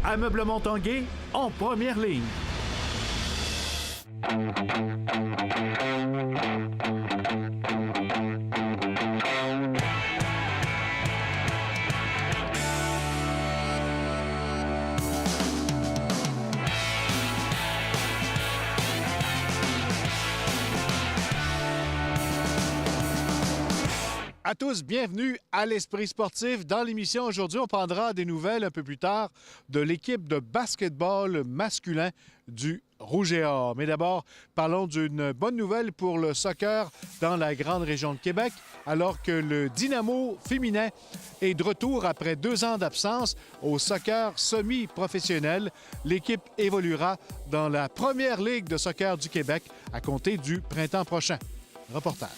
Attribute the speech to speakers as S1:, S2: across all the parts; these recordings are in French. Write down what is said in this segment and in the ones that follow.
S1: Ameublement Tanguay en première ligne.
S2: À tous, bienvenue à l'Esprit sportif. Dans l'émission aujourd'hui, on prendra des nouvelles un peu plus tard de l'équipe de basketball masculin du Rouge et Or. Mais d'abord, parlons d'une bonne nouvelle pour le soccer dans la grande région de Québec, alors que le Dynamo féminin est de retour après 2 ans d'absence au soccer semi-professionnel. L'équipe évoluera dans la première ligue de soccer du Québec à compter du printemps prochain. Reportage.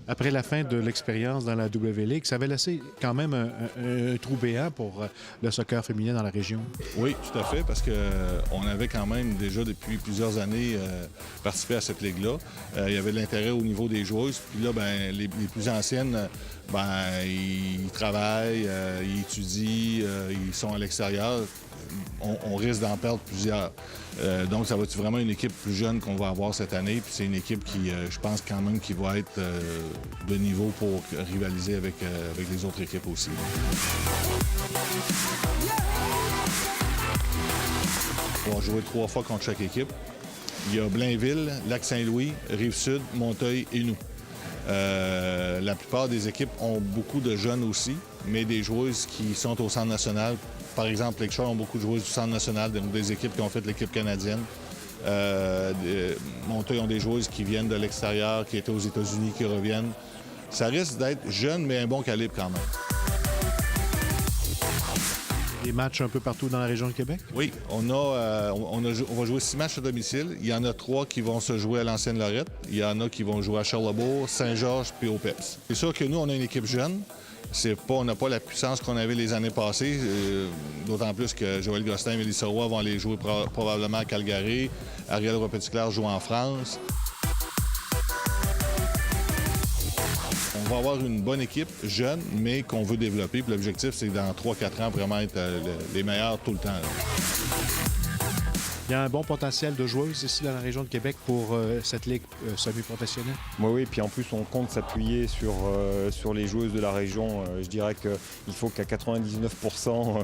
S2: Après la fin de l'expérience dans la W-League, ça avait laissé quand même un trou béant pour le soccer féminin dans la région.
S3: Oui, tout à fait, parce qu'on avait quand même déjà depuis plusieurs années participé à cette ligue-là. Il y avait de l'intérêt au niveau des joueuses. Puis là, les plus anciennes, ils travaillent, ils étudient, ils sont à l'extérieur. On risque d'en perdre plusieurs. Donc, ça va être vraiment une équipe plus jeune qu'on va avoir cette année. Puis c'est une équipe qui, je pense quand même, qui va être de niveau pour rivaliser avec les autres équipes aussi. On va jouer 3 fois contre chaque équipe. Il y a Blainville, Lac-Saint-Louis, Rive-Sud, Montreuil et nous. La plupart des équipes ont beaucoup de jeunes aussi, mais des joueuses qui sont au centre national. Par exemple, Lakeshore ont beaucoup de joueuses du centre national, donc des équipes qui ont fait l'équipe canadienne. Montreuil ont des joueuses qui viennent de l'extérieur, qui étaient aux États-Unis, qui reviennent. Ça risque d'être jeune, mais un bon calibre quand même.
S2: Des matchs un peu partout dans la région de Québec?
S3: Oui, on va jouer 6 matchs à domicile. Il y en a 3 qui vont se jouer à l'ancienne Lorette. Il y en a qui vont jouer à Charlesbourg, Saint-Georges puis au PEPS. C'est sûr que nous, on a une équipe jeune. On n'a pas la puissance qu'on avait les années passées, d'autant plus que Joël Gostin et Mélissa Roy vont aller jouer probablement à Calgary. Ariel Roy-Petitclerc joue en France. On va avoir une bonne équipe, jeune, mais qu'on veut développer. Puis l'objectif, c'est dans 3-4 ans, vraiment être les meilleurs tout le temps.
S2: Il y a un bon potentiel de joueuses ici dans la région de Québec pour cette ligue semi-professionnelle.
S4: Oui, puis en plus, on compte s'appuyer sur les joueuses de la région. Je dirais qu'il faut qu'à 99%,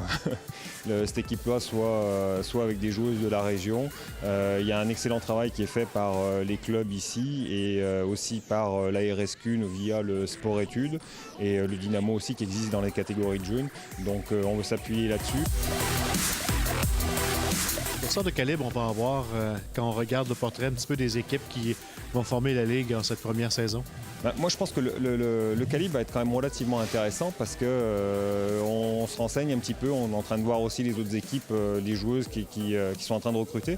S4: cette équipe-là soit avec des joueuses de la région. Il y a un excellent travail qui est fait par les clubs ici et aussi par la RSQ via le sport-études et le Dynamo aussi qui existe dans les catégories de jeunes. Donc, on veut s'appuyer là-dessus.
S2: Quelle sorte de calibre on va avoir quand on regarde le portrait un petit peu des équipes qui vont former la Ligue en cette première saison?
S4: Moi, je pense que le calibre va être quand même relativement intéressant parce qu'on se renseigne un petit peu. On est en train de voir aussi les autres équipes, les joueuses qui sont en train de recruter.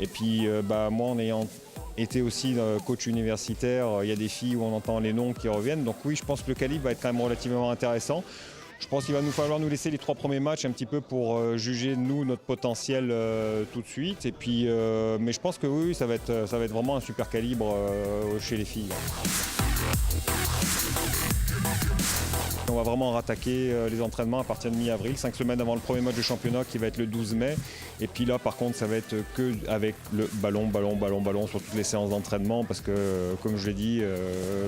S4: Et puis, moi, en ayant été aussi coach universitaire, il y a des filles où on entend les noms qui reviennent. Donc oui, je pense que le calibre va être quand même relativement intéressant. Je pense qu'il va nous falloir nous laisser les 3 premiers matchs un petit peu pour juger, nous, notre potentiel tout de suite. Et puis, mais je pense que oui, ça va être vraiment un super calibre chez les filles. On va vraiment rattaquer les entraînements à partir de mi-avril, 5 semaines avant le premier match de championnat qui va être le 12 mai. Et puis là, par contre, ça va être que avec le ballon sur toutes les séances d'entraînement parce que, comme je l'ai dit,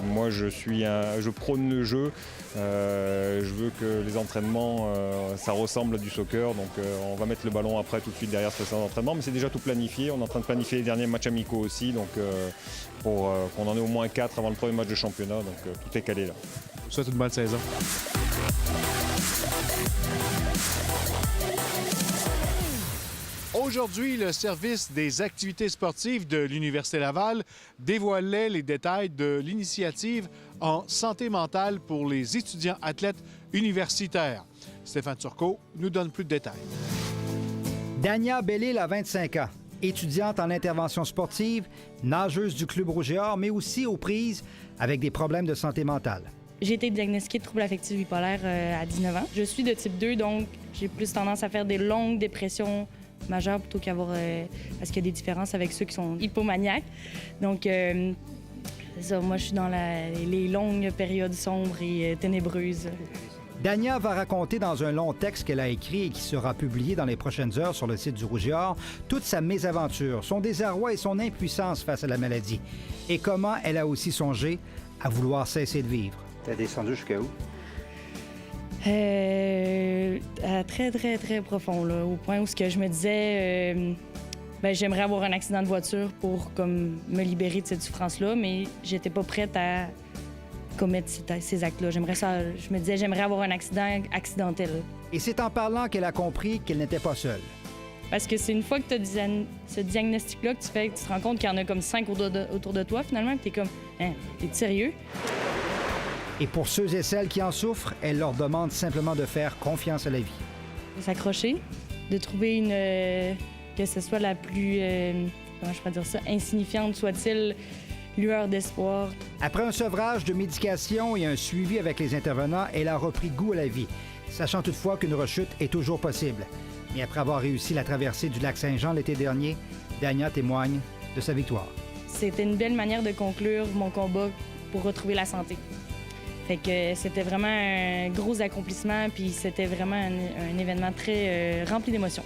S4: moi je prône le jeu. Je veux que les entraînements, ça ressemble à du soccer. Donc on va mettre le ballon après tout de suite derrière cette séance d'entraînement. Mais c'est déjà tout planifié. On est en train de planifier les derniers matchs amicaux aussi. Donc pour qu'on en ait au moins 4 avant le premier match de championnat. Donc tout est calé là.
S2: Je vous souhaite une bonne saison. Aujourd'hui, le service des activités sportives de l'Université Laval dévoilait les détails de l'initiative en santé mentale pour les étudiants athlètes universitaires. Stéphane Turcot nous donne plus de détails.
S5: Dania Bellil a 25 ans, étudiante en intervention sportive, nageuse du Club Rouge et Or, mais aussi aux prises avec des problèmes de santé mentale.
S6: J'ai été diagnostiquée de trouble affectif bipolaire à 19 ans. Je suis de type 2, donc j'ai plus tendance à faire des longues dépressions majeur plutôt qu'avoir... parce qu'il y a des différences avec ceux qui sont hypomaniaques. Donc, c'est ça, moi, je suis dans les longues périodes sombres et ténébreuses.
S5: Dania va raconter dans un long texte qu'elle a écrit et qui sera publié dans les prochaines heures sur le site du Rouge et Or toute sa mésaventure, son désarroi et son impuissance face à la maladie. Et comment elle a aussi songé à vouloir cesser de vivre. T'as descendu jusqu'à où?
S6: Très, très, très profond, là, au point où ce que je me disais... j'aimerais avoir un accident de voiture pour comme, me libérer de cette souffrance-là, mais j'étais pas prête à commettre ces actes-là. Je me disais, j'aimerais avoir un accident accidentel.
S5: Et c'est en parlant qu'elle a compris qu'elle n'était pas seule.
S6: Parce que c'est une fois que tu as ce diagnostic-là que tu te rends compte qu'il y en a comme 5 autour de toi, finalement, puis t'es comme, hein, t'es sérieux?
S5: Et pour ceux et celles qui en souffrent, elle leur demande simplement de faire confiance à la vie.
S6: De s'accrocher, de trouver que ce soit la plus, comment je pourrais dire ça, insignifiante soit-il, lueur d'espoir. Après
S5: un sevrage de médication et un suivi avec les intervenants, elle a repris goût à la vie, sachant toutefois qu'une rechute est toujours possible. Mais après avoir réussi la traversée du lac Saint-Jean l'été dernier, Dania témoigne de sa victoire.
S6: C'était une belle manière de conclure mon combat pour retrouver la santé. Fait que c'était vraiment un gros accomplissement, puis c'était vraiment un événement très rempli d'émotions.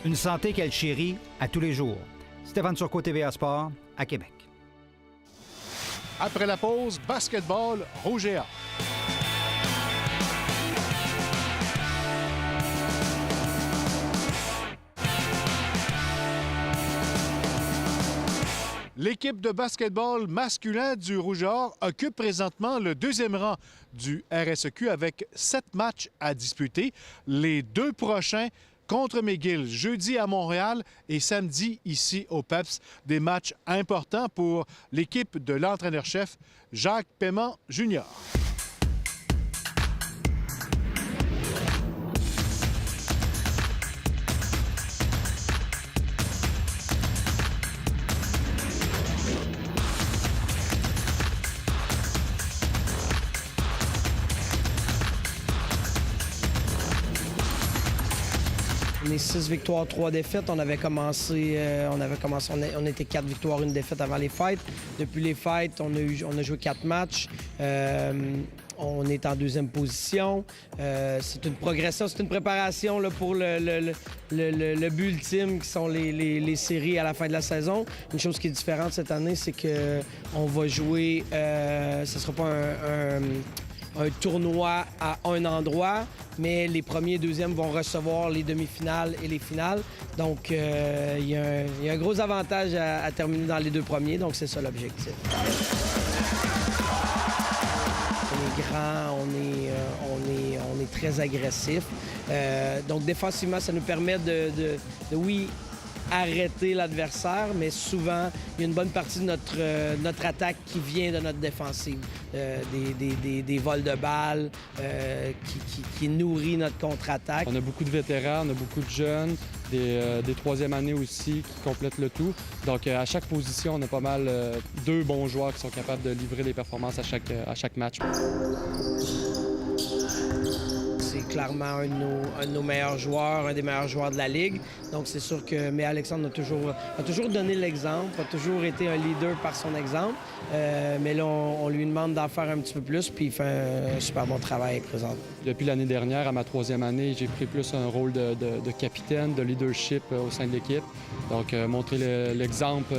S5: Une santé qu'elle chérit à tous les jours. Stéphane Turcot, TVA Sport, à Québec.
S2: Après la pause, basketball, Rouge et Or. L'équipe de basketball masculin du Rouge et Or occupe présentement le 2e rang du RSEQ avec 7 matchs à disputer. Les 2 prochains contre McGill, jeudi à Montréal et samedi ici au PEPS. Des matchs importants pour l'équipe de l'entraîneur-chef Jacques Paiement Jr.
S7: On est 6 victoires, 3 défaites. On était 4 victoires, 1 défaite avant les fêtes. Depuis les fêtes, on a joué 4 matchs. On est en 2e position. C'est une progression, c'est une préparation là, pour le but ultime qui sont les séries à la fin de la saison. Une chose qui est différente cette année, c'est qu'on va jouer, ce ne sera pas un tournoi à un endroit, mais les premiers et deuxièmes vont recevoir les demi-finales et les finales. Donc, il y a un gros avantage à terminer dans les 2 premiers, donc c'est ça l'objectif. On est grand, on est très agressif. Donc, défensivement, ça nous permet de arrêter l'adversaire, mais souvent, il y a une bonne partie de notre attaque qui vient de notre défensive. Des vols de balles qui nourrit notre contre-attaque.
S8: On a beaucoup de vétérans, on a beaucoup de jeunes, des 3e années aussi qui complètent le tout. Donc, à chaque position, on a pas mal 2 bons joueurs qui sont capables de livrer des performances à chaque match.
S7: C'est clairement un de nos meilleurs joueurs, un des meilleurs joueurs de la Ligue. Donc, c'est sûr que Alexandre a toujours donné l'exemple, a toujours été un leader par son exemple. Mais là, on lui demande d'en faire un petit peu plus, puis il fait un super bon travail présentement.
S8: Depuis l'année dernière, à ma 3e année, j'ai pris plus un rôle de capitaine, de leadership au sein de l'équipe. Donc, montrer l'exemple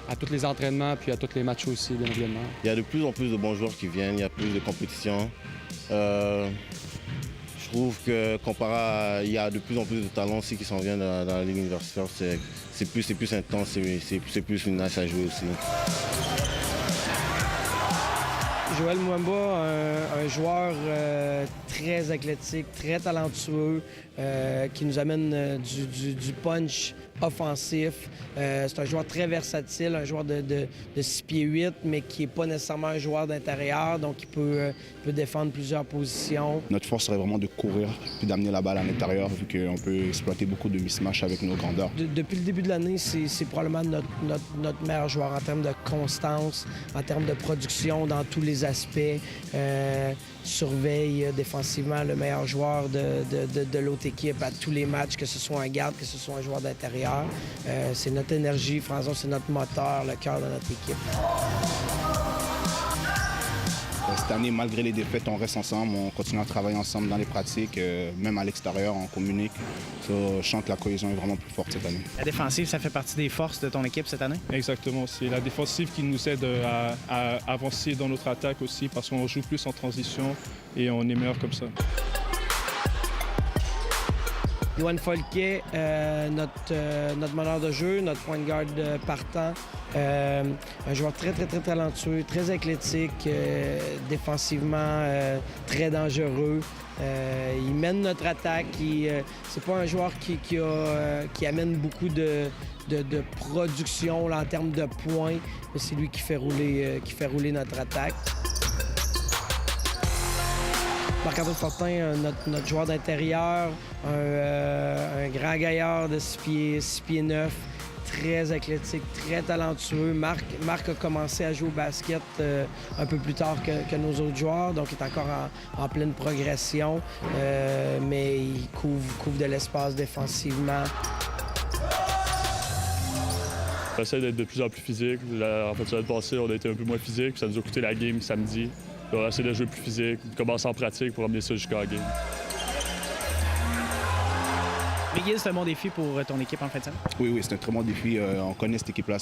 S8: à tous les entraînements, puis à tous les matchs aussi, bien évidemment.
S9: Il y a de plus en plus de bons joueurs qui viennent, il y a plus de compétition. Je trouve que comparé il y a de plus en plus de talents aussi qui s'en viennent dans la Ligue universitaire. C'est plus intense, c'est plus une nice à jouer aussi.
S7: Joël Mwamba, un joueur très athlétique, très talentueux, qui nous amène du punch offensif. C'est un joueur très versatile, un joueur de 6 pieds 8, mais qui n'est pas nécessairement un joueur d'intérieur, donc il peut défendre plusieurs positions.
S10: Notre force serait vraiment de courir puis d'amener la balle à l'intérieur, vu qu'on peut exploiter beaucoup de mismatch avec nos grandeurs.
S7: Depuis le début de l'année, c'est probablement notre meilleur joueur en termes de constance, en termes de production dans tous les aspects, surveille défensivement le meilleur joueur de l'autre équipe à tous les matchs, que ce soit un garde, que ce soit un joueur d'intérieur. C'est notre énergie, Franzon, c'est notre moteur, le cœur de notre équipe.
S10: Cette année, malgré les défaites, on reste ensemble, on continue à travailler ensemble dans les pratiques, même à l'extérieur, on communique. Je sens que la cohésion est vraiment plus forte cette année.
S11: La défensive, ça fait partie des forces de ton équipe cette année?
S12: Exactement. C'est la défensive qui nous aide à avancer dans notre attaque aussi parce qu'on joue plus en transition et on est meilleur comme ça.
S7: Yoann Folquet, notre meneur de jeu, notre point de garde partant. Un joueur très talentueux, très athlétique, défensivement très dangereux. Il mène notre attaque. C'est pas un joueur qui amène beaucoup de production là, en termes de points, mais c'est lui qui fait rouler notre attaque. Marc-Antoine Fortin, notre joueur d'intérieur, un grand gaillard de 6 pieds 9, très athlétique, très talentueux. Marc a commencé à jouer au basket un peu plus tard que nos autres joueurs, donc il est encore en pleine progression, mais il couvre de l'espace défensivement.
S13: On essaie d'être de plus en plus physique. En fait, l'année passée, on a été un peu moins physique, puis ça nous a coûté la game samedi. On va essayer de jouer plus physique, commencer en pratique pour amener ça jusqu'à la game.
S11: McGill, c'est un bon défi pour ton équipe en fin de semaine?
S10: Oui, c'est un très bon défi. On connaît cette équipe-là.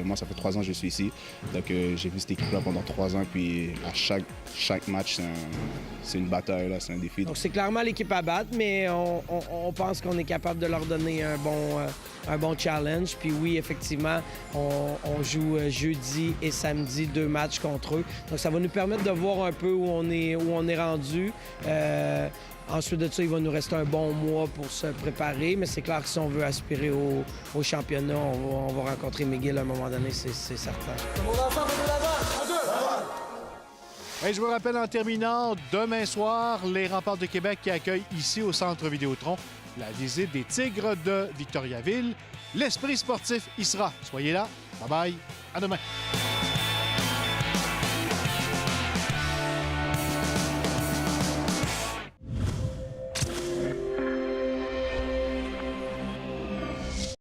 S10: Moi, ça fait 3 ans que je suis ici. Donc, j'ai vu cette équipe-là pendant 3 ans. Puis, à chaque match, c'est une bataille, là, c'est un défi.
S7: Donc, c'est clairement l'équipe à battre, mais on pense qu'on est capable de leur donner un bon challenge. Puis oui, effectivement, on joue jeudi et samedi 2 matchs contre eux. Donc, ça va nous permettre de voir un peu où on est rendu. Ensuite de ça, il va nous rester un bon mois pour se préparer, mais c'est clair que si on veut aspirer au championnat, on va rencontrer McGill à un moment donné, c'est certain.
S2: Et je vous rappelle en terminant, demain soir, les Remparts de Québec qui accueillent ici au Centre Vidéotron la visite des Tigres de Victoriaville. L'Esprit sportif y sera. Soyez là. Bye bye. À demain.